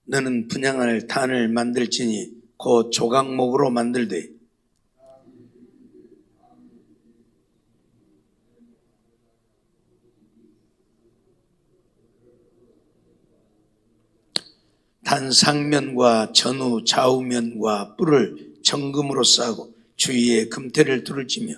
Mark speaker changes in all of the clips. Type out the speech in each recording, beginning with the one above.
Speaker 1: 너는 분향할 단을 만들지니 곧 조각목으로 만들되 단 상면과 전후 좌우면과 뿔을 정금으로 싸고 주위에 금태를 두를지며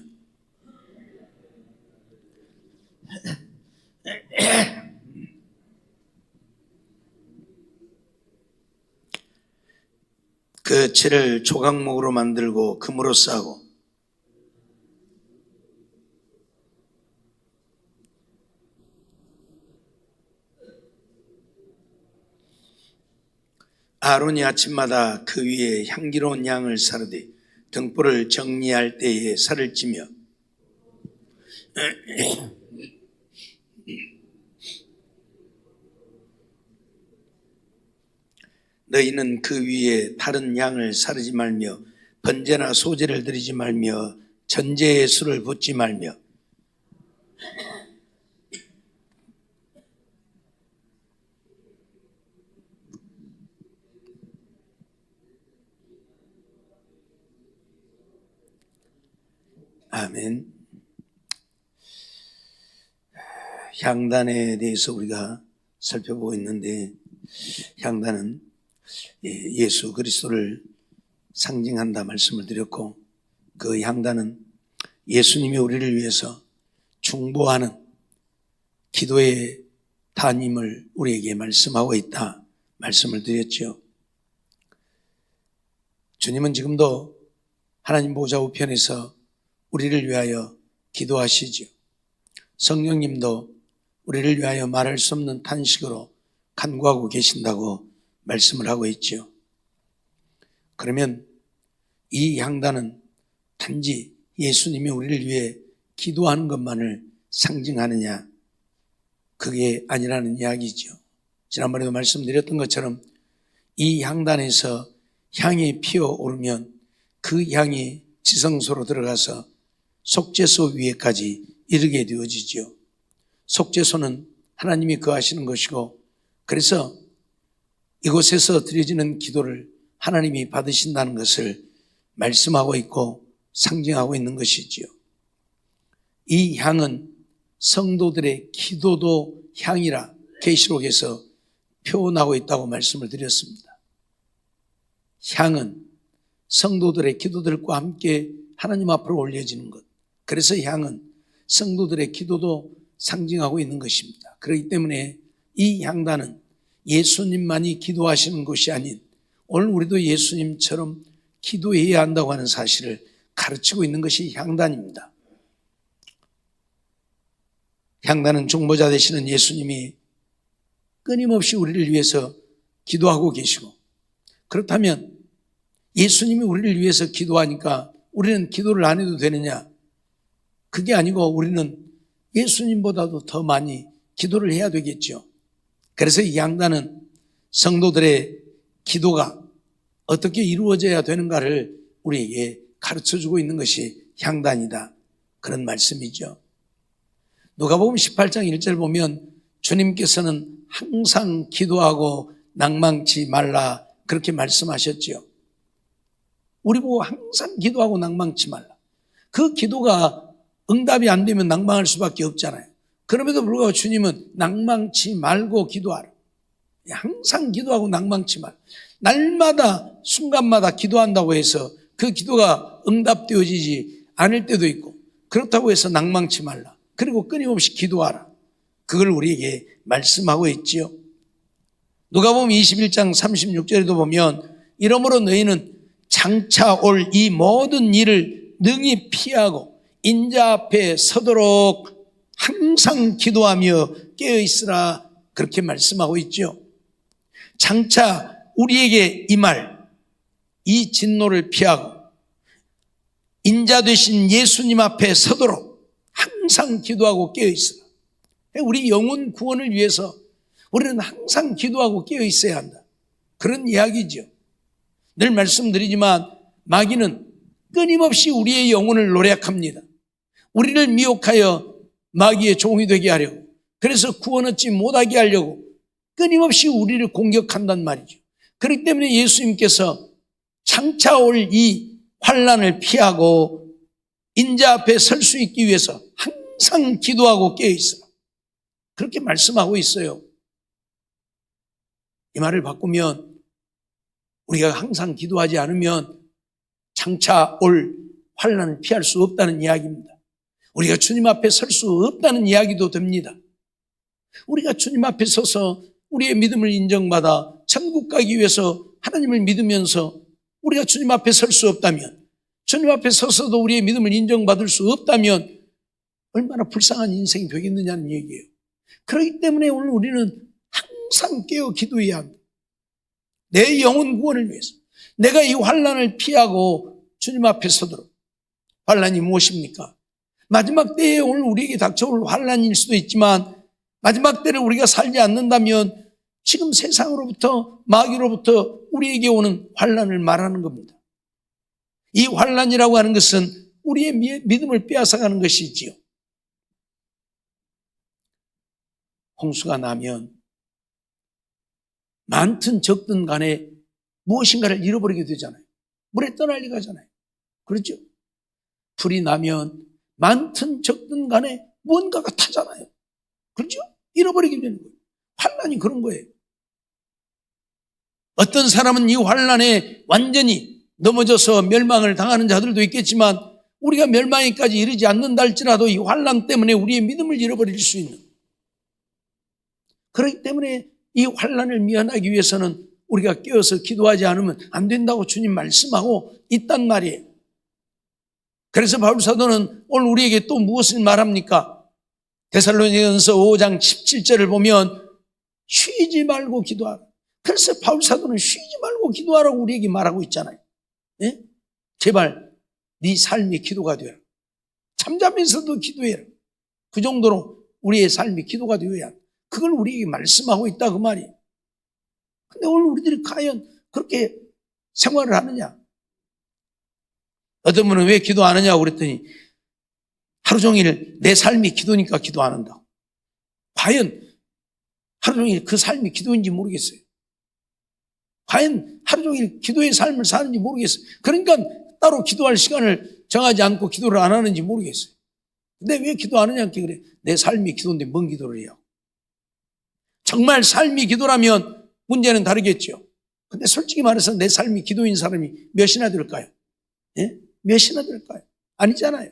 Speaker 1: 그 채를 조각목으로 만들고 금으로 싸고 아론이 아침마다 그 위에 향기로운 양을 사르되 등불을 정리할 때에 살을 찌며 너희는 그 위에 다른 양을 사르지 말며 번제나 소제를 드리지 말며 전제의 술을 붓지 말며 아멘. 향단에 대해서 우리가 살펴보고 있는데 향단은 예수 그리스도를 상징한다 말씀을 드렸고 그 향단은 예수님이 우리를 위해서 중보하는 기도의 단임을 우리에게 말씀하고 있다 말씀을 드렸죠. 주님은 지금도 하나님 보좌 우편에서 우리를 위하여 기도하시지요. 성령님도 우리를 위하여 말할 수 없는 탄식으로 간구하고 계신다고 말씀을 하고 있죠. 그러면 이 향단은 단지 예수님이 우리를 위해 기도하는 것만을 상징하느냐? 그게 아니라는 이야기죠. 지난번에도 말씀드렸던 것처럼 이 향단에서 향이 피어오르면 그 향이 지성소로 들어가서 속죄소 위에까지 이르게 되어지죠. 속죄소는 하나님이 거하시는 것이고 그래서 이곳에서 드려지는 기도를 하나님이 받으신다는 것을 말씀하고 있고 상징하고 있는 것이지요. 이 향은 성도들의 기도도 향이라 계시록에서 표현하고 있다고 말씀을 드렸습니다. 향은 성도들의 기도들과 함께 하나님 앞으로 올려지는 것. 그래서 향은 성도들의 기도도 상징하고 있는 것입니다. 그렇기 때문에 이 향단은 예수님만이 기도하시는 것이 아닌 오늘 우리도 예수님처럼 기도해야 한다고 하는 사실을 가르치고 있는 것이 향단입니다. 향단은 중보자 되시는 예수님이 끊임없이 우리를 위해서 기도하고 계시고 그렇다면 예수님이 우리를 위해서 기도하니까 우리는 기도를 안 해도 되느냐? 그게 아니고 우리는 예수님보다도 더 많이 기도를 해야 되겠죠. 그래서 이 향단은 성도들의 기도가 어떻게 이루어져야 되는가를 우리에게 가르쳐주고 있는 것이 향단이다. 그런 말씀이죠. 누가복음 18장 1절 보면 주님께서는 항상 기도하고 낭망치 말라 그렇게 말씀하셨죠. 우리 보고 항상 기도하고 낭망치 말라. 그 기도가 응답이 안 되면 낭망할 수밖에 없잖아요. 그럼에도 불구하고 주님은 낭망치 말고 기도하라. 항상 기도하고 낭망치 말라. 날마다 순간마다 기도한다고 해서 그 기도가 응답되어지지 않을 때도 있고 그렇다고 해서 낭망치 말라. 그리고 끊임없이 기도하라. 그걸 우리에게 말씀하고 있지요. 누가복음 21장 36절에도 보면 이러므로 너희는 장차 올 이 모든 일을 능히 피하고 인자 앞에 서도록 항상 기도하며 깨어있으라 그렇게 말씀하고 있죠. 장차 우리에게 임할 이 진노를 피하고 인자 되신 예수님 앞에 서도록 항상 기도하고 깨어있으라. 우리 영혼 구원을 위해서 우리는 항상 기도하고 깨어있어야 한다. 그런 이야기죠. 늘 말씀드리지만 마귀는 끊임없이 우리의 영혼을 노략합니다. 우리를 미혹하여 마귀의 종이 되게 하려고 그래서 구원 얻지 못하게 하려고 끊임없이 우리를 공격한단 말이죠. 그렇기 때문에 예수님께서 장차 올 이 환난을 피하고 인자 앞에 설 수 있기 위해서 항상 기도하고 깨어있으라, 그렇게 말씀하고 있어요. 이 말을 바꾸면 우리가 항상 기도하지 않으면 장차 올 환난을 피할 수 없다는 이야기입니다. 우리가 주님 앞에 설 수 없다는 이야기도 됩니다. 우리가 주님 앞에 서서 우리의 믿음을 인정받아 천국 가기 위해서 하나님을 믿으면서 우리가 주님 앞에 설 수 없다면, 주님 앞에 서서도 우리의 믿음을 인정받을 수 없다면 얼마나 불쌍한 인생이 되겠느냐는 얘기예요. 그렇기 때문에 오늘 우리는 항상 깨어 기도해야 합니다. 내 영혼 구원을 위해서, 내가 이 환난을 피하고 주님 앞에 서도록. 환난이 무엇입니까? 마지막 때에 오늘 우리에게 닥쳐올 환난일 수도 있지만, 마지막 때를 우리가 살지 않는다면 지금 세상으로부터, 마귀로부터 우리에게 오는 환난을 말하는 겁니다. 이 환난이라고 하는 것은 우리의 믿음을 빼앗아가는 것이지요. 홍수가 나면 많든 적든 간에 무엇인가를 잃어버리게 되잖아요. 물에 떠날리 가잖아요. 그렇죠? 불이 나면 많든 적든 간에 무언가가 타잖아요. 그렇죠? 잃어버리게 되는 거예요. 환난이 그런 거예요. 어떤 사람은 이 환난에 완전히 넘어져서 멸망을 당하는 자들도 있겠지만, 우리가 멸망에까지 이르지 않는다 할지라도 이 환난 때문에 우리의 믿음을 잃어버릴 수 있는, 그렇기 때문에 이 환난을 면하기 위해서는 우리가 깨어서 기도하지 않으면 안 된다고 주님 말씀하고 있단 말이에요. 그래서 바울 사도는 오늘 우리에게 또 무엇을 말합니까? 데살로니가전서 5장 17절을 보면 쉬지 말고 기도하라. 그래서 바울 사도는 쉬지 말고 기도하라고 우리에게 말하고 있잖아요. 네? 제발 네 삶이 기도가 되어라. 잠자면서도 기도해라. 그 정도로 우리의 삶이 기도가 되어야 한다. 그걸 우리에게 말씀하고 있다 그 말이에요. 근데 오늘 우리들이 과연 그렇게 생활을 하느냐? 어떤 분은 왜 기도 안 하냐고 그랬더니 하루 종일 내 삶이 기도니까 기도 안 한다고. 과연 하루 종일 그 삶이 기도인지 모르겠어요. 과연 하루 종일 기도의 삶을 사는지 모르겠어요. 그러니까 따로 기도할 시간을 정하지 않고 기도를 안 하는지 모르겠어요. 근데 왜 기도 안 하냐고 그래. 내 삶이 기도인데 뭔 기도를 해요? 정말 삶이 기도라면 문제는 다르겠죠. 근데 솔직히 말해서 내 삶이 기도인 사람이 몇이나 될까요? 예? 몇이나 될까요? 아니잖아요.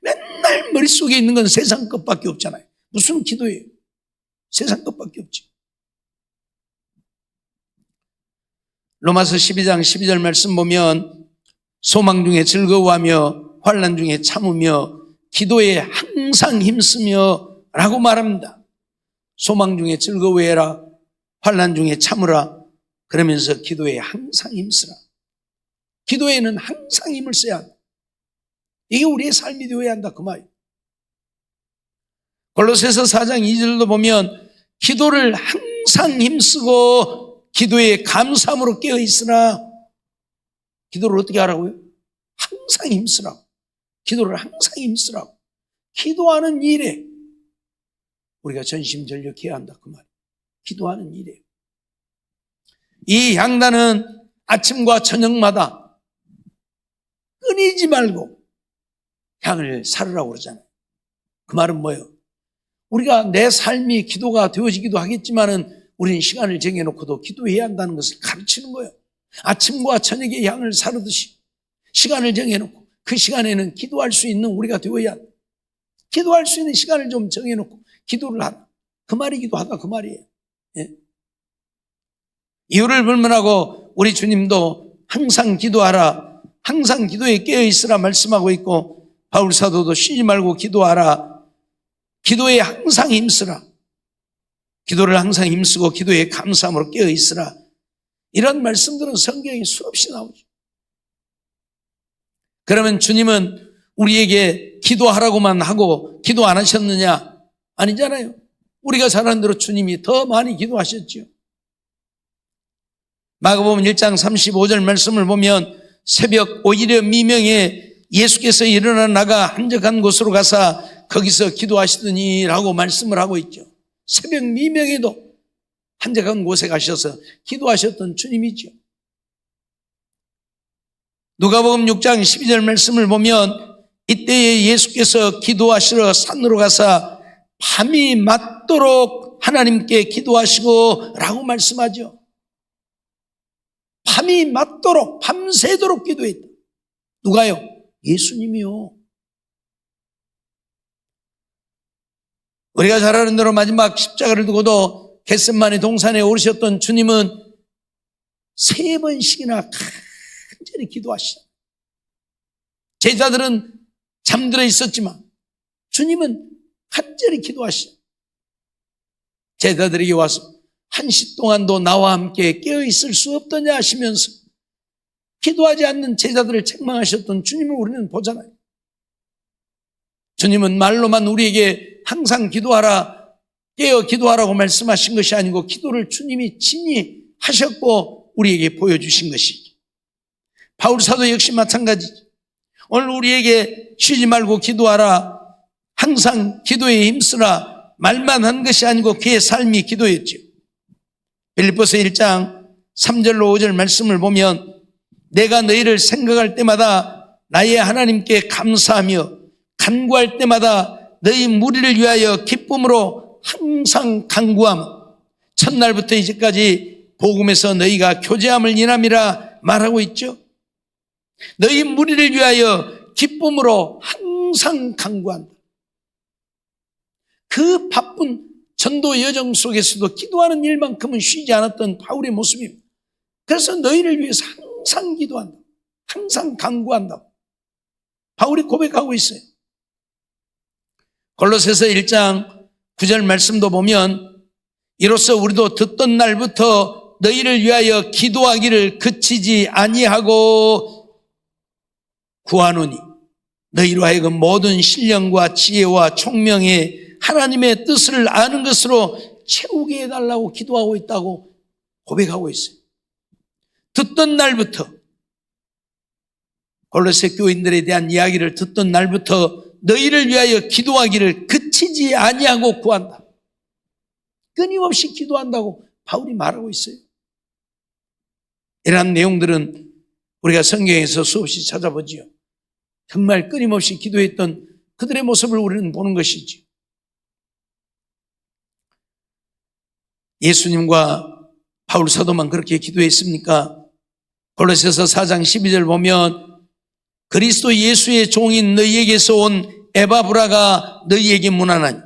Speaker 1: 맨날 머릿속에 있는 건 세상 것밖에 없잖아요. 무슨 기도예요? 세상 것밖에 없지. 로마서 12장 12절 말씀 보면 소망 중에 즐거워하며 환난 중에 참으며 기도에 항상 힘쓰며 라고 말합니다. 소망 중에 즐거워해라, 환난 중에 참으라, 그러면서 기도에 항상 힘쓰라. 기도에는 항상 힘을 써야 한다. 이게 우리의 삶이 되어야 한다 그 말이에요. 골로새서 4장 2절도 보면 기도를 항상 힘쓰고 기도에 감사함으로 깨어있으라. 기도를 어떻게 하라고요? 항상 힘쓰라고. 기도를 항상 힘쓰라고. 기도하는 일에 우리가 전심전력해야 한다 그 말이에요. 기도하는 일에. 이 향단은 아침과 저녁마다 끊이지 말고 향을 사르라고 그러잖아요. 그 말은 뭐예요? 우리가 내 삶이 기도가 되어지기도 하겠지만은 우리는 시간을 정해놓고도 기도해야 한다는 것을 가르치는 거예요. 아침과 저녁에 향을 사르듯이 시간을 정해놓고 그 시간에는 기도할 수 있는 우리가 되어야 한다. 기도할 수 있는 시간을 좀 정해놓고 기도를 하라. 그 말이기도 하다 그 말이에요. 예? 이유를 불문하고 우리 주님도 항상 기도하라, 항상 기도에 깨어있으라 말씀하고 있고, 바울 사도도 쉬지 말고 기도하라, 기도에 항상 힘쓰라, 기도를 항상 힘쓰고 기도에 감사함으로 깨어있으라, 이런 말씀들은 성경에 수없이 나오죠. 그러면 주님은 우리에게 기도하라고만 하고 기도 안 하셨느냐? 아니잖아요. 우리가 잘 아는 대로 주님이 더 많이 기도하셨죠. 마가복음 1장 35절 말씀을 보면 새벽 오히려 미명에 예수께서 일어나 나가 한적한 곳으로 가사 거기서 기도하시더니 라고 말씀을 하고 있죠. 새벽 미명에도 한적한 곳에 가셔서 기도하셨던 주님이죠. 누가복음 6장 12절 말씀을 보면 이때에 예수께서 기도하시러 산으로 가사 밤이 맞도록 하나님께 기도하시고 라고 말씀하죠. 밤이 맞도록 밤새도록 기도했다. 누가요? 예수님이요. 우리가 잘 아는 대로 마지막 십자가를 두고도 겟세마네 동산에 오르셨던 주님은 3번씩이나 간절히 기도하시다. 제자들은 잠들어 있었지만 주님은 간절히 기도하시다. 제자들에게 와서 1시 동안도 나와 함께 깨어있을 수 없더냐 하시면서 기도하지 않는 제자들을 책망하셨던 주님을 우리는 보잖아요. 주님은 말로만 우리에게 항상 기도하라, 깨어 기도하라고 말씀하신 것이 아니고 기도를 주님이 친히 하셨고 우리에게 보여주신 것이죠. 바울 사도 역시 마찬가지죠. 오늘 우리에게 쉬지 말고 기도하라, 항상 기도에 힘쓰라 말만 한 것이 아니고 그의 삶이 기도였죠. 빌립보서 1장 3절로 5절 말씀을 보면 내가 너희를 생각할 때마다 나의 하나님께 감사하며 간구할 때마다 너희 무리를 위하여 기쁨으로 항상 간구함, 첫날부터 이제까지 복음에서 너희가 교제함을 인함이라 말하고 있죠. 너희 무리를 위하여 기쁨으로 항상 간구한다. 그 바쁜 전도 여정 속에서도 기도하는 일만큼은 쉬지 않았던 바울의 모습입니다. 그래서 너희를 위해서 항상 기도한다. 항상 간구한다. 바울이 고백하고 있어요. 골로새서 1장 9절 말씀도 보면 이로써 우리도 듣던 날부터 너희를 위하여 기도하기를 그치지 아니하고 구하노니 너희로 하여금 모든 신령과 지혜와 총명에 하나님의 뜻을 아는 것으로 채우게 해달라고 기도하고 있다고 고백하고 있어요. 듣던 날부터 골로새 교인들에 대한 이야기를 듣던 날부터 너희를 위하여 기도하기를 그치지 아니하고 구한다. 끊임없이 기도한다고 바울이 말하고 있어요. 이러한 내용들은 우리가 성경에서 수없이 찾아보지요. 정말 끊임없이 기도했던 그들의 모습을 우리는 보는 것이죠. 예수님과 바울 사도만 그렇게 기도했습니까? 골로새서 4장 12절 보면 그리스도 예수의 종인 너희에게서 온 에바브라가 너희에게 문안하니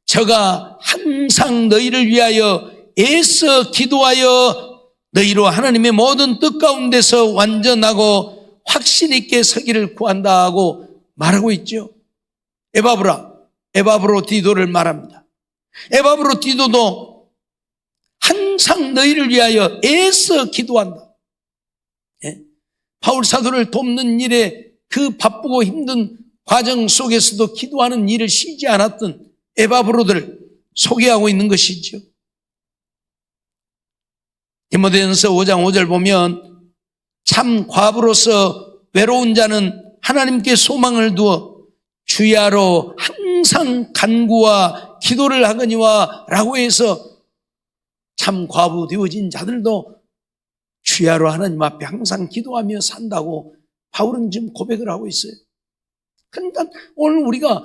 Speaker 1: 저가 항상 너희를 위하여 애써 기도하여 너희로 하나님의 모든 뜻 가운데서 완전하고 확신 있게 서기를 구한다 하고 말하고 있죠. 에바브로 디도를 말합니다. 에바브로 디도도 항상 너희를 위하여 애써 기도한다. 바울 사도를 돕는 일에 그 바쁘고 힘든 과정 속에서도 기도하는 일을 쉬지 않았던 에바브로들을 소개하고 있는 것이죠. 디모데전서 5장 5절 보면 참 과부로서 외로운 자는 하나님께 소망을 두어 주야로 항상 간구와 기도를 하거니와 라고 해서 참 과부 되어진 자들도 주야로 하나님 앞에 항상 기도하며 산다고 바울은 지금 고백을 하고 있어요. 그러니까 오늘 우리가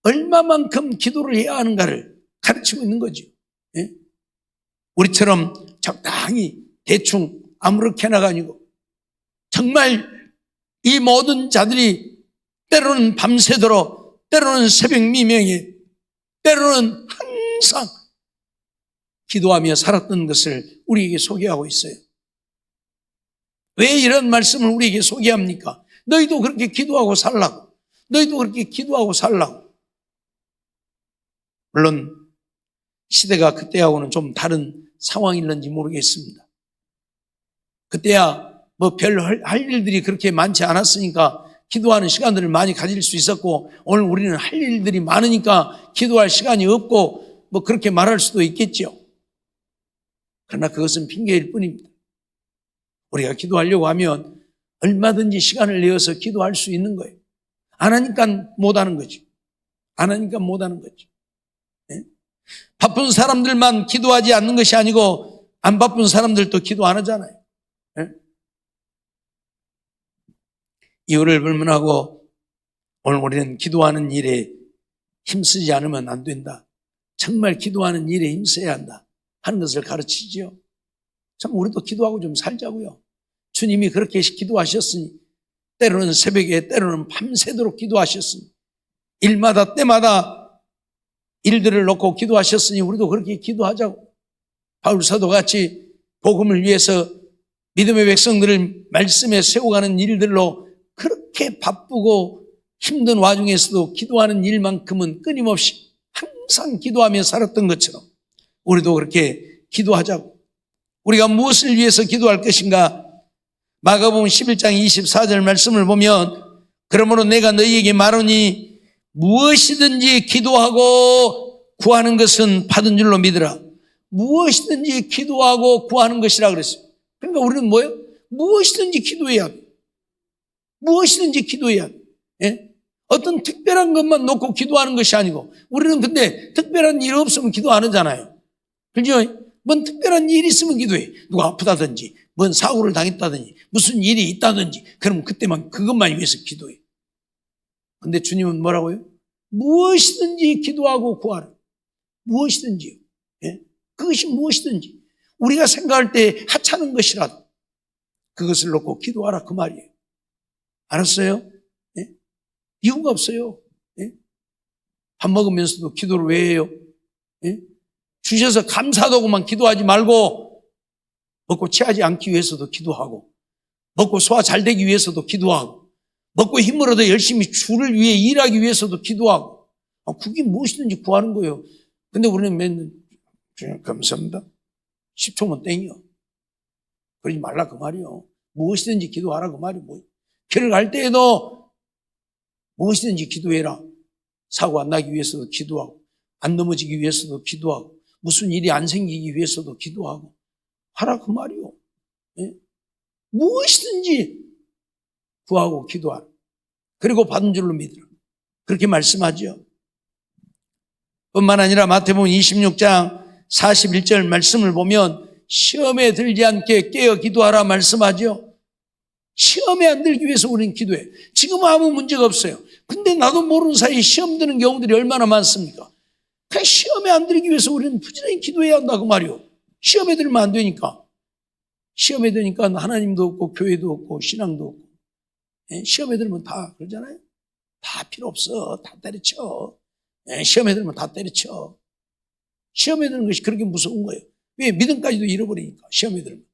Speaker 1: 얼마만큼 기도를 해야 하는가를 가르치고 있는 거죠. 예? 우리처럼 적당히 대충 아무렇게나가 아니고 정말 이 모든 자들이 때로는 밤새도록 때로는 새벽 미명에 때로는 항상 기도하며 살았던 것을 우리에게 소개하고 있어요. 왜 이런 말씀을 우리에게 소개합니까? 너희도 그렇게 기도하고 살라고. 너희도 그렇게 기도하고 살라고. 물론 시대가 그때하고는 좀 다른 상황일는지 모르겠습니다. 그때야 뭐 별 할 일들이 그렇게 많지 않았으니까 기도하는 시간들을 많이 가질 수 있었고 오늘 우리는 할 일들이 많으니까 기도할 시간이 없고 뭐 그렇게 말할 수도 있겠죠. 그러나 그것은 핑계일 뿐입니다. 우리가 기도하려고 하면 얼마든지 시간을 내어서 기도할 수 있는 거예요. 안 하니까 못 하는 거죠. 안 하니까 못 하는 거죠. 네? 바쁜 사람들만 기도하지 않는 것이 아니고 안 바쁜 사람들도 기도 안 하잖아요. 네? 이유를 불문하고 오늘 우리는 기도하는 일에 힘쓰지 않으면 안 된다. 정말 기도하는 일에 힘써야 한다 하는 것을 가르치지요. 참 우리도 기도하고 좀 살자고요. 주님이 그렇게 기도하셨으니 때로는 새벽에 때로는 밤새도록 기도하셨으니 일마다 때마다 일들을 놓고 기도하셨으니 우리도 그렇게 기도하자고. 바울 사도같이 복음을 위해서 믿음의 백성들을 말씀에 세워가는 일들로 그렇게 바쁘고 힘든 와중에서도 기도하는 일만큼은 끊임없이 항상 기도하며 살았던 것처럼 우리도 그렇게 기도하자고. 우리가 무엇을 위해서 기도할 것인가? 마가복음 11장 24절 말씀을 보면 그러므로 내가 너희에게 말하니 무엇이든지 기도하고 구하는 것은 받은 줄로 믿으라. 무엇이든지 기도하고 구하는 것이라 그랬어요. 그러니까 우리는 뭐예요? 무엇이든지 기도해야 돼. 무엇이든지 기도해야 돼. 예? 어떤 특별한 것만 놓고 기도하는 것이 아니고 우리는 근데 특별한 일 없으면 기도 안 하잖아요. 그죠? 뭔 특별한 일이 있으면 기도해. 누가 아프다든지 뭔 사고를 당했다든지 무슨 일이 있다든지 그럼 그때만 그것만 위해서 기도해. 근데 주님은 뭐라고요? 무엇이든지 기도하고 구하라. 무엇이든지요. 예? 그것이 무엇이든지 우리가 생각할 때 하찮은 것이라도 그것을 놓고 기도하라 그 말이에요. 알았어요? 예? 이유가 없어요. 예? 밥 먹으면서도 기도를 왜 해요? 예? 주셔서 감사하다고만 기도하지 말고 먹고 체하지 않기 위해서도 기도하고 먹고 소화 잘 되기 위해서도 기도하고 먹고 힘을 얻어 열심히 주를 위해 일하기 위해서도 기도하고 그게 무엇이든지 구하는 거예요. 근데 우리는 맨날 주님 감사합니다. 10초면 땡이요. 그러지 말라 그 말이요. 무엇이든지 기도하라 그 말이요. 길을 갈 때에도 무엇이든지 기도해라. 사고 안 나기 위해서도 기도하고 안 넘어지기 위해서도 기도하고 무슨 일이 안 생기기 위해서도 기도하고 하라 그 말이요. 예? 무엇이든지 구하고 기도하라. 그리고 받은 줄로 믿으라. 그렇게 말씀하죠. 뿐만 아니라 마태복음 26장 41절 말씀을 보면 시험에 들지 않게 깨어 기도하라 말씀하죠. 시험에 안 들기 위해서 우리는 기도해. 지금은 아무 문제가 없어요. 근데 나도 모르는 사이에 시험 드는 경우들이 얼마나 많습니까? 그 시험에 안 들기 위해서 우리는 부지런히 기도해야 한다 그 말이요. 시험에 들면 안 되니까. 시험에 드니까 하나님도 없고 교회도 없고 신앙도 없고. 시험에 들면 다 그러잖아요. 다 필요 없어. 다 때려쳐. 시험에 들면 다 때려쳐. 시험에 드는 것이 그렇게 무서운 거예요. 왜? 믿음까지도 잃어버리니까. 시험에 들면.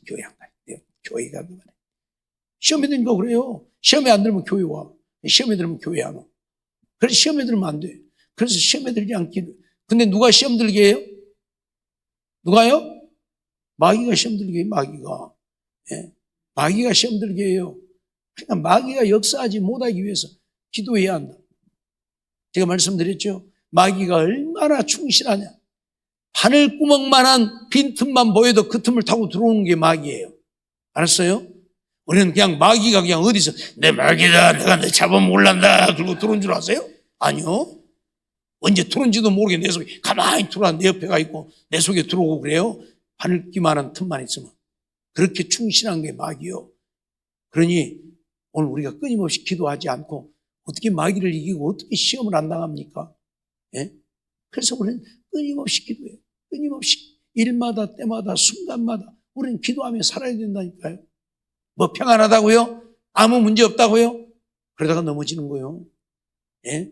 Speaker 1: 교회 안 가요. 교회 가기 말이에요. 시험에 드니까 그래요. 시험에 안 들면 교회 와. 시험에 들면 교회 안 와. 그래서 시험에 들면 안 돼. 그래서 시험에 들지 않기를. 근데 누가 시험 들게 해요? 누가요? 마귀가 시험 들게 해요. 마귀가. 예. 마귀가 시험 들게 해요. 그러니까 마귀가 역사하지 못하기 위해서 기도해야 한다. 제가 말씀드렸죠. 마귀가 얼마나 충실하냐. 바늘구멍만한 빈틈만 보여도 그 틈을 타고 들어오는 게 마귀예요. 알았어요? 우리는 그냥 마귀가 그냥 어디서 내 마귀다 내가 내 잡아먹을란다 그러고 들어온 줄 아세요? 아니요. 언제 들어온지도 모르게 내 속에 가만히 들어와 내 옆에 가 있고 내 속에 들어오고 그래요. 바늘기만한 틈만 있으면. 그렇게 충실한 게 마귀요. 그러니 오늘 우리가 끊임없이 기도하지 않고 어떻게 마귀를 이기고 어떻게 시험을 안 당합니까? 예? 그래서 우리는 끊임없이 기도해요. 끊임없이 일마다 때마다 순간마다 우리는 기도하며 살아야 된다니까요. 뭐 평안하다고요? 아무 문제 없다고요? 그러다가 넘어지는 거예요. 예?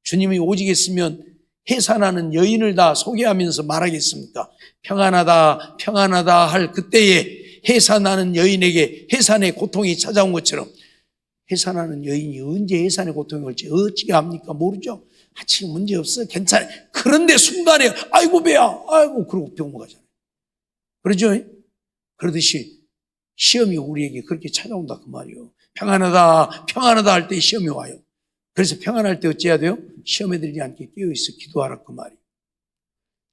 Speaker 1: 주님이 오직 했으면 해산하는 여인을 다 소개하면서 말하겠습니까? 평안하다 평안하다 할 그때에 해산하는 여인에게 해산의 고통이 찾아온 것처럼 해산하는 여인이 언제 해산의 고통이 올지 어찌게 합니까? 모르죠. 지금 문제 없어 괜찮아. 그런데 순간에 아이고 배야 아이고 그러고 병원 가잖아요. 그러죠? 그러듯이 시험이 우리에게 그렇게 찾아온다 그 말이에요. 평안하다 평안하다 할 때 시험이 와요. 그래서 평안할 때 어찌해야 돼요? 시험에 들지 않게 깨어있어 기도하라 그 말이에요.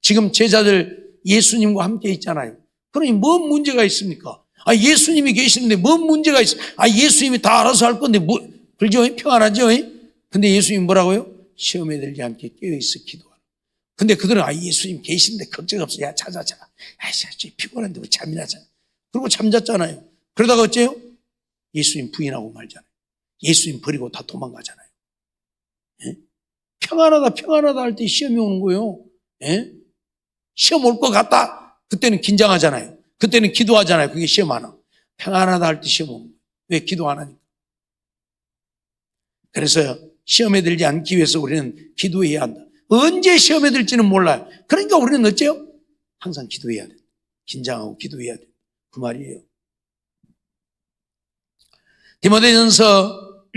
Speaker 1: 지금 제자들 예수님과 함께 있잖아요. 그러니 뭔 문제가 있습니까? 예수님이 계시는데 뭔 문제가 있어? 예수님이 다 알아서 할 건데 그러죠? 평안하죠? 근데 예수님이 뭐라고요? 시험에 들지 않게 깨어있어 기도하라. 근데 그들은 예수님 계시는데 걱정 없어. 야, 자자. 피곤한데 왜 잠이나 자. 그리고 잠잤잖아요. 그러다가 어째요? 예수님 부인하고 말잖아요. 예수님 버리고 다 도망가잖아요. 예? 평안하다 할 때 시험이 오는 거예요. 예? 시험 올 것 같다. 그때는 긴장하잖아요. 그때는 기도하잖아요. 그게 시험 하나. 평안하다 할 때 시험 오는 거예요. 왜 기도 안 하니까? 그래서 시험에 들지 않기 위해서 우리는 기도해야 한다. 언제 시험에 들지는 몰라요. 그러니까 우리는 어째요? 항상 기도해야 돼. 긴장하고 기도해야 돼. 그 말이에요. 디모데전서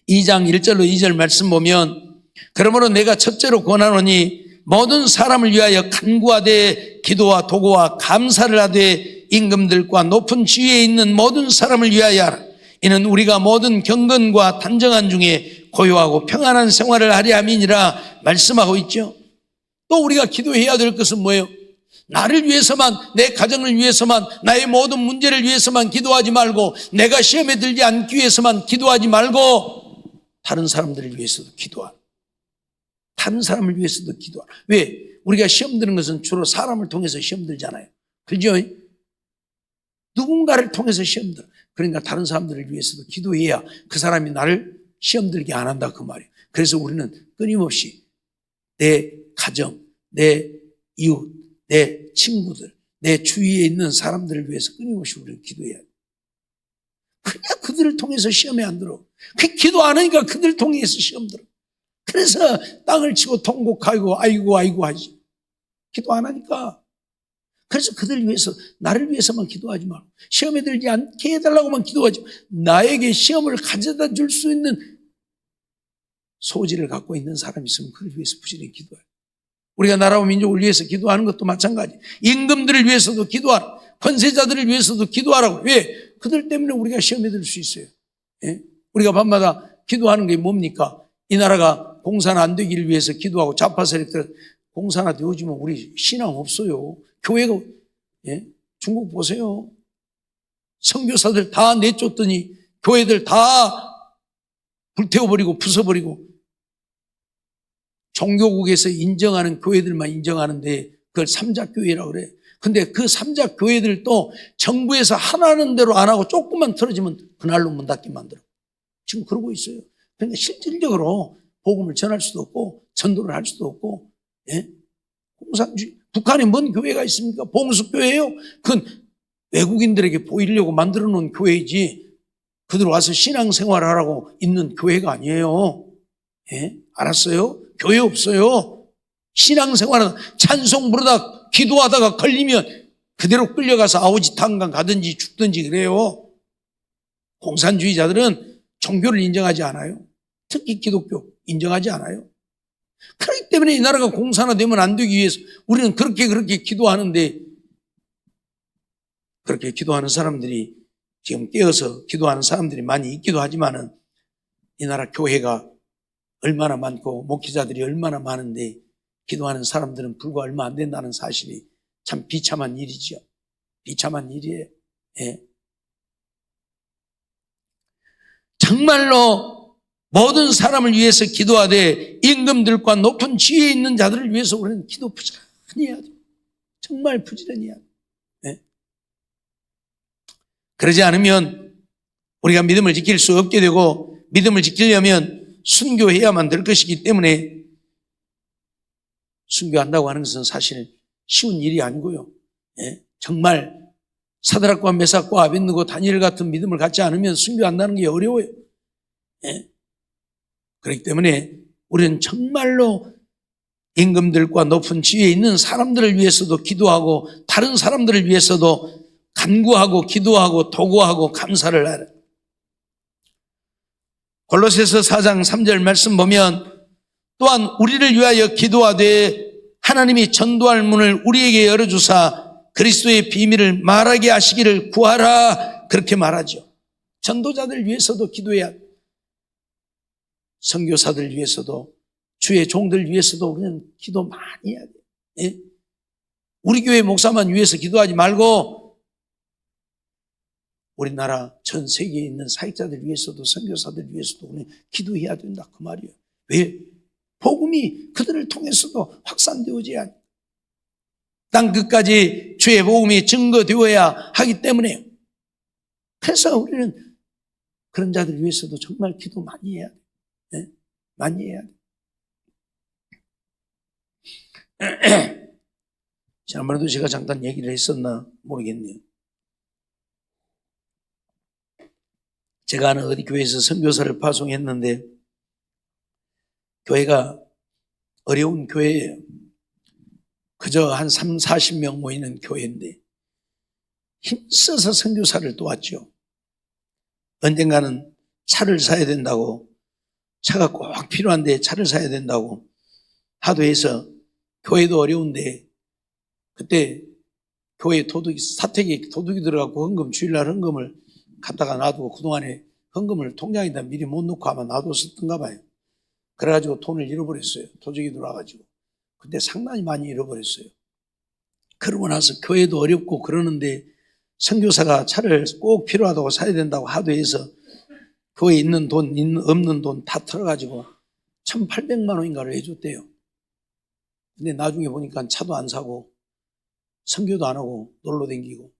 Speaker 1: 2장 1절로 2절 말씀 보면, 그러므로 내가 첫째로 권하노니 모든 사람을 위하여 간구하되 기도와 도구와 감사를 하되 임금들과 높은 지위에 있는 모든 사람을 위하여 하라. 이는 우리가 모든 경건과 단정한 중에 고요하고 평안한 생활을 하려 함이니라 말씀하고 있죠. 또 우리가 기도해야 될 것은 뭐예요? 나를 위해서만, 내 가정을 위해서만, 나의 모든 문제를 위해서만 기도하지 말고, 내가 시험에 들지 않기 위해서만 기도하지 말고 다른 사람들을 위해서도 기도하라. 다른 사람을 위해서도 기도하라. 왜? 우리가 시험 드는 것은 주로 사람을 통해서 시험 들잖아요. 그죠? 누군가를 통해서 시험 들어. 그러니까 다른 사람들을 위해서도 기도해야 그 사람이 나를 시험 들게 안 한다 그 말이에요. 그래서 우리는 끊임없이 내 가정, 내 이웃, 내 친구들, 내 주위에 있는 사람들을 위해서 끊임없이 우리는 기도해야 돼. 그러니까 그들을 통해서 시험에 안 들어. 그 기도 안 하니까 그들을 통해서 시험 들어. 그래서 땅을 치고 통곡하고 아이고 하지. 기도 안 하니까. 그래서 그들을 위해서, 나를 위해서만 기도하지 말고, 시험에 들지 않게 해달라고만 기도하지 말고, 나에게 시험을 가져다 줄 수 있는 소질을 갖고 있는 사람이 있으면 그를 위해서 부지런히 기도해요. 우리가 나라와 민족을 위해서 기도하는 것도 마찬가지. 임금들을 위해서도 기도하라. 권세자들을 위해서도 기도하라고. 왜? 그들 때문에 우리가 시험에 들 수 있어요. 예? 우리가 밤마다 기도하는 게 뭡니까? 이 나라가 공산 안 되기를 위해서 기도하고 좌파 세력들 공산화 되어지면 우리 신앙 없어요. 교회가, 예? 중국 보세요. 선교사들 다 내쫓더니 교회들 다 불태워버리고 부숴버리고 종교국에서 인정하는 교회들만 인정하는데 그걸 삼자교회라고 그래. 근데 그 삼자교회들도 정부에서 하라는 대로 안 하고 조금만 틀어지면 그날로 문 닫게 만들어. 지금 그러고 있어요. 그러니까 실질적으로 복음을 전할 수도 없고 전도를 할 수도 없고, 예? 공산주의. 북한에 뭔 교회가 있습니까? 봉수교회예요. 그건 외국인들에게 보이려고 만들어 놓은 교회이지 그들 와서 신앙생활을 하라고 있는 교회가 아니에요. 예? 알았어요? 교회 없어요. 신앙생활은 찬송 부르다 기도하다가 걸리면 그대로 끌려가서 아우지탄강 가든지 죽든지 그래요. 공산주의자들은 종교를 인정하지 않아요. 특히 기독교 인정하지 않아요. 그렇기 때문에 이 나라가 공산화되면 안 되기 위해서 우리는 그렇게 기도하는데, 그렇게 기도하는 사람들이 지금 깨어서 기도하는 사람들이 많이 있기도 하지만은 이 나라 교회가 얼마나 많고 목회자들이 얼마나 많은데 기도하는 사람들은 불과 얼마 안 된다는 사실이 참 비참한 일이죠. 비참한 일이에요. 예. 정말로 모든 사람을 위해서 기도하되 임금들과 높은 지위에 있는 자들을 위해서 우리는 기도 부지런히 해야 돼요. 정말 부지런히 해야 돼요. 네? 그러지 않으면 우리가 믿음을 지킬 수 없게 되고, 믿음을 지키려면 순교해야만 될 것이기 때문에 순교한다고 하는 것은 사실 쉬운 일이 아니고요. 네? 정말 사드락과 메삭과 아벳느고 다니엘 같은 믿음을 갖지 않으면 순교한다는 게 어려워요. 네? 그렇기 때문에 우리는 정말로 임금들과 높은 지위에 있는 사람들을 위해서도 기도하고 다른 사람들을 위해서도 간구하고 기도하고 도구하고 감사를 하라. 골로새서 4장 3절 말씀 보면, 또한 우리를 위하여 기도하되 하나님이 전도할 문을 우리에게 열어주사 그리스도의 비밀을 말하게 하시기를 구하라, 그렇게 말하죠. 전도자들 위해서도 기도해야 돼. 선교사들 위해서도, 주의 종들 위해서도 우리는 기도 많이 해야 돼요. 예? 우리 교회 목사만 위해서 기도하지 말고 우리나라 전 세계에 있는 사역자들 위해서도 선교사들 위해서도 우리는 기도해야 된다 그 말이에요. 왜? 복음이 그들을 통해서도 확산되어져야 합니다. 땅 끝까지 주의 복음이 증거되어야 하기 때문에요. 그래서 우리는 그런 자들을 위해서도 정말 기도 많이 해야 돼요. 네? 많이 해야 돼요. 지난번에도 제가 잠깐 얘기를 했었나 모르겠네요. 제가 아는 어디 교회에서 선교사를 파송했는데 교회가 어려운 교회예요. 그저 한 3, 40명 모이는 교회인데 힘써서 선교사를 도왔죠. 언젠가는 차를 사야 된다고, 차가 꼭 필요한데 차를 사야 된다고 하도 해서 교회도 어려운데 그때 교회 사택에 도둑이 들어가고 헌금, 주일날 헌금을 갖다가 놔두고 그동안에 헌금을 통장에다 미리 못 넣고 아마 놔뒀었던가 봐요. 그래가지고 돈을 잃어버렸어요. 도둑이 들어와가지고. 근데 상당히 많이 잃어버렸어요. 그러고 나서 교회도 어렵고 그러는데 선교사가 차를 꼭 필요하다고 사야 된다고 하도 해서 교회에 있는 돈, 없는 돈 다 털어가지고 1,800만 원인가를 해줬대요. 근데 나중에 보니까 차도 안 사고 선교도 안 하고 놀러 다니고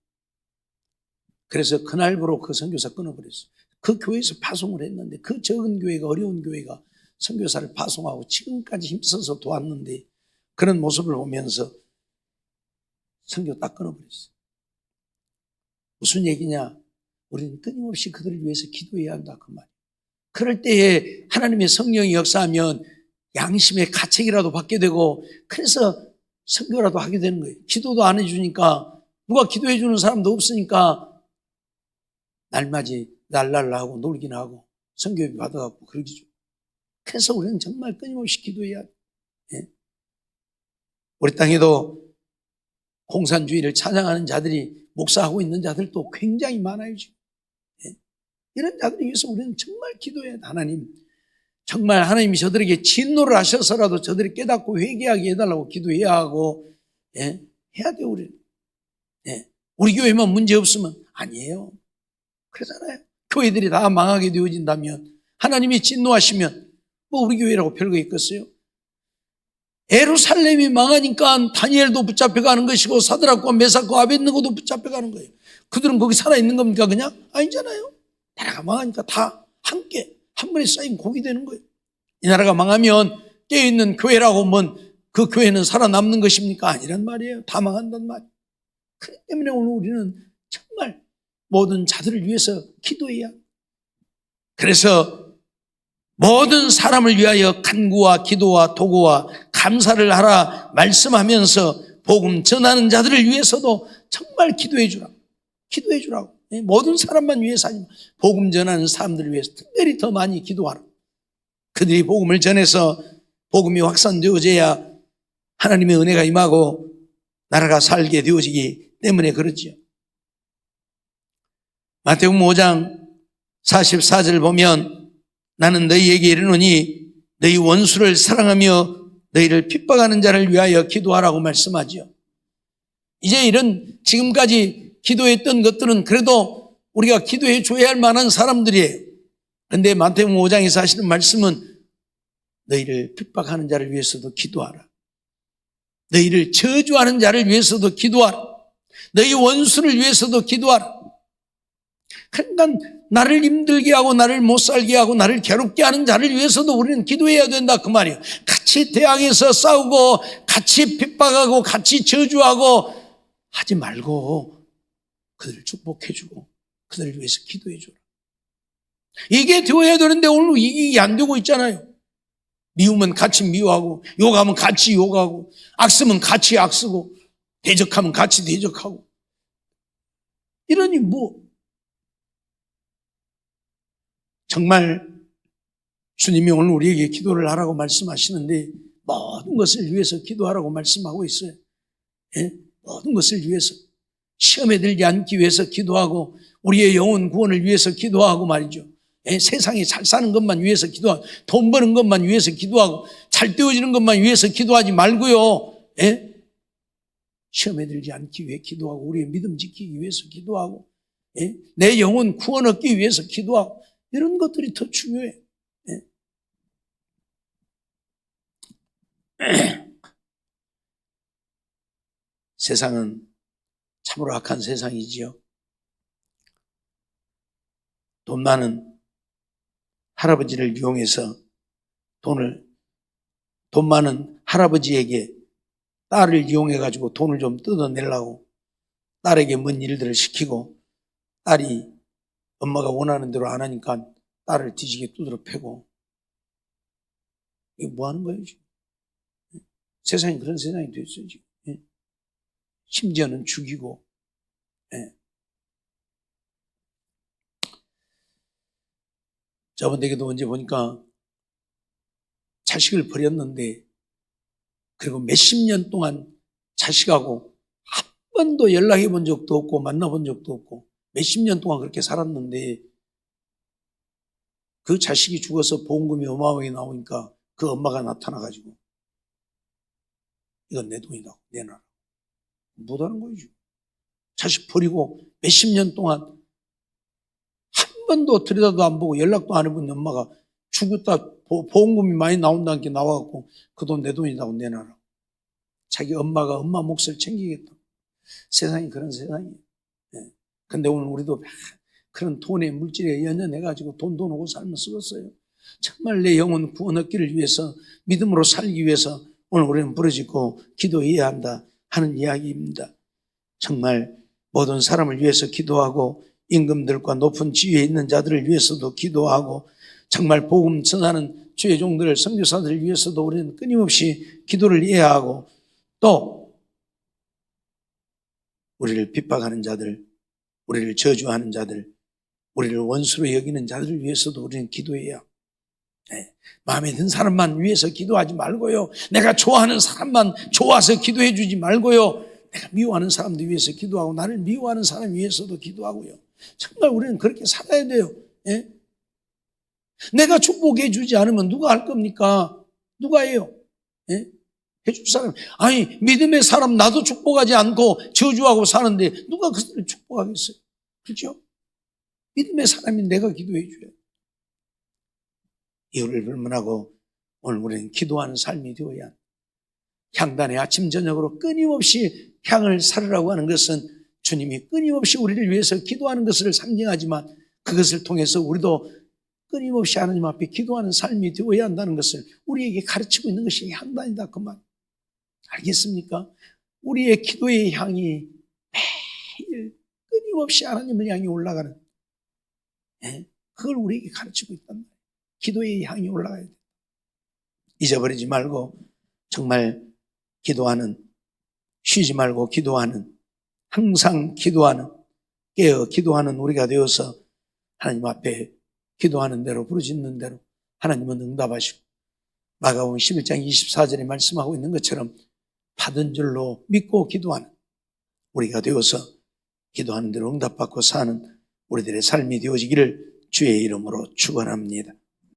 Speaker 1: 그래서 그날부로 그 선교사 끊어버렸어요. 그 교회에서 파송을 했는데 그 적은 교회가 어려운 교회가 선교사를 파송하고 지금까지 힘써서 도왔는데 그런 모습을 보면서 선교 딱 끊어버렸어요. 무슨 얘기냐? 우리는 끊임없이 그들을 위해서 기도해야 한다 그 말이에요. 그럴 때에 하나님의 성령이 역사하면 양심의 가책이라도 받게 되고 그래서 선교라도 하게 되는 거예요. 기도도 안 해주니까 누가 기도해 주는 사람도 없으니까 날맞이 날랄라 하고 놀기나 하고 선교비 받아갖고 그러기죠. 그래서 우리는 정말 끊임없이 기도해야 돼요. 예? 우리 땅에도 공산주의를 찬양하는 자들이 목사하고 있는 자들도 굉장히 많아요. 지금. 예? 이런 자들을 위해서 우리는 정말 기도해야 돼. 하나님 정말 하나님이 저들에게 진노를 하셔서라도 저들이 깨닫고 회개하게 해달라고 기도해야 하고 예? 해야 돼요. 우리는. 예? 우리 교회만 문제 없으면 아니에요. 그러잖아요. 교회들이 다 망하게 되어진다면 하나님이 진노하시면 뭐 우리 교회라고 별거 있겠어요? 예루살렘이 망하니까 다니엘도 붙잡혀가는 것이고 사드락과 메삭과 아벳느고도 붙잡혀가는 거예요. 그들은 거기 살아있는 겁니까 그냥? 아니잖아요. 나라가 망하니까 다 함께 한 번에 쌓인 곡이 되는 거예요. 이 나라가 망하면 깨어있는 교회라고 하면 그 교회는 살아남는 것입니까? 아니란 말이에요. 다 망한단 말이에요. 그렇기 때문에 오늘 우리는 정말 모든 자들을 위해서 기도해야 합니다. 그래서 모든 사람을 위하여 간구와 기도와 도구와 감사를 하라 말씀하면서 복음 전하는 자들을 위해서도 정말 기도해 주라. 기도해 주라고. 모든 사람만 위해서 아니면 복음 전하는 사람들을 위해서 특별히 더 많이 기도하라. 그들이 복음을 전해서 복음이 확산되어져야 하나님의 은혜가 임하고 나라가 살게 되어지기 때문에 그렇지요. 마태복음 5장 44절 보면 나는 너희에게 이르노니 너희 원수를 사랑하며 너희를 핍박하는 자를 위하여 기도하라고 말씀하죠. 이제 이런 지금까지 기도했던 것들은 그래도 우리가 기도해 줘야 할 만한 사람들이에요. 그런데 마태복음 5장에서 하시는 말씀은 너희를 핍박하는 자를 위해서도 기도하라. 너희를 저주하는 자를 위해서도 기도하라. 너희 원수를 위해서도 기도하라. 그러니까 나를 힘들게 하고 나를 못 살게 하고 나를 괴롭게 하는 자를 위해서도 우리는 기도해야 된다 그 말이에요. 같이 대항해서 싸우고 같이 핍박하고 같이 저주하고 하지 말고 그들을 축복해주고 그들을 위해서 기도해줘라. 이게 되어야 되는데 오늘 이게 안 되고 있잖아요. 미우면 같이 미워하고 욕하면 같이 욕하고 악쓰면 같이 악쓰고 대적하면 같이 대적하고 이러니 뭐 정말 주님이 오늘 우리에게 기도를 하라고 말씀하시는데 모든 것을 위해서 기도하라고 말씀하고 있어요. 예? 모든 것을 위해서 시험에 들지 않기 위해서 기도하고 우리의 영혼 구원을 위해서 기도하고 말이죠. 예? 세상에 잘 사는 것만 위해서 기도하고 돈 버는 것만 위해서 기도하고 잘 되어지는 것만 위해서 기도하지 말고요. 예? 시험에 들지 않기 위해 기도하고 우리의 믿음 지키기 위해서 기도하고 예? 내 영혼 구원 얻기 위해서 기도하고 이런 것들이 더 중요해요. 예? 세상은 참으로 악한 세상이지요. 돈 많은 할아버지를 이용해서 돈 많은 할아버지에게 딸을 이용해가지고 돈을 좀 뜯어내려고 딸에게 뭔 일들을 시키고, 딸이 엄마가 원하는 대로 안 하니까 딸을 뒤지게 두드려 패고, 이게 뭐 하는 거예요, 지금? 세상이 그런 세상이 됐어요, 지금. 심지어는 죽이고. 저번 댁에도 언제 보니까 자식을 버렸는데, 그리고 몇십 년 동안 자식하고 한 번도 연락해 본 적도 없고 만나본 적도 없고 몇십 년 동안 그렇게 살았는데, 그 자식이 죽어서 보험금이 어마어마하게 나오니까 그 엄마가 나타나가지고 이건 내 돈이다, 내놔라. 못하는 거죠. 자식 버리고 몇십 년 동안 한 번도 들여다도 안 보고 연락도 안 해본 엄마가 죽었다 보험금이 많이 나온다는 게 나와갖고 그 돈 내 돈이라고 내놔라. 자기 엄마가 엄마 몫을 챙기겠다. 세상이 그런 세상이에요. 근데 오늘 우리도 그런 돈에 물질에 연연해가지고 돈 오고 삶을 쓰겠어요. 정말 내 영혼 구원 얻기를 위해서, 믿음으로 살기 위해서 오늘 우리는 부르짖고 기도해야 한다 하는 이야기입니다. 정말 모든 사람을 위해서 기도하고, 임금들과 높은 지위에 있는 자들을 위해서도 기도하고, 정말 복음 전하는 주의 종들, 선교사들을 위해서도 우리는 끊임없이 기도를 해야 하고, 또 우리를 핍박하는 자들, 우리를 저주하는 자들, 우리를 원수로 여기는 자들을 위해서도 우리는 기도해야. 마음에 든 사람만 위해서 기도하지 말고요. 내가 좋아하는 사람만 좋아서 기도해 주지 말고요. 내가 미워하는 사람들 위해서 기도하고, 나를 미워하는 사람 위해서도 기도하고요. 정말 우리는 그렇게 살아야 돼요. 내가 축복해 주지 않으면 누가 할 겁니까? 누가 해요? 해줄 사람. 아니, 믿음의 사람 나도 축복하지 않고 저주하고 사는데 누가 그들을 축복하겠어요? 그렇죠? 믿음의 사람이 내가 기도해 줘요. 이유를 불문하고 오늘 우리는 기도하는 삶이 되어야, 향단에 아침 저녁으로 끊임없이 향을 사르라고 하는 것은 주님이 끊임없이 우리를 위해서 기도하는 것을 상징하지만, 그것을 통해서 우리도 끊임없이 하나님 앞에 기도하는 삶이 되어야 한다는 것을 우리에게 가르치고 있는 것이 향단이다, 그 말. 알겠습니까? 우리의 기도의 향이 매일 끊임없이 하나님을 향해 올라가는, 그걸 우리에게 가르치고 있단 말이에요. 기도의 향이 올라가야 돼. 잊어버리지 말고 정말 기도하는, 쉬지 말고 기도하는, 항상 기도하는, 깨어 기도하는 우리가 되어서 하나님 앞에 기도하는 대로, 부르짖는 대로 하나님은 응답하시고, 마가복음 11장 24절에 말씀하고 있는 것처럼 받은 줄로 믿고 기도하는 우리가 되어서 기도하는 대로 응답받고 사는 우리들의 삶이 되어지기를 주의 이름으로 축원합니다.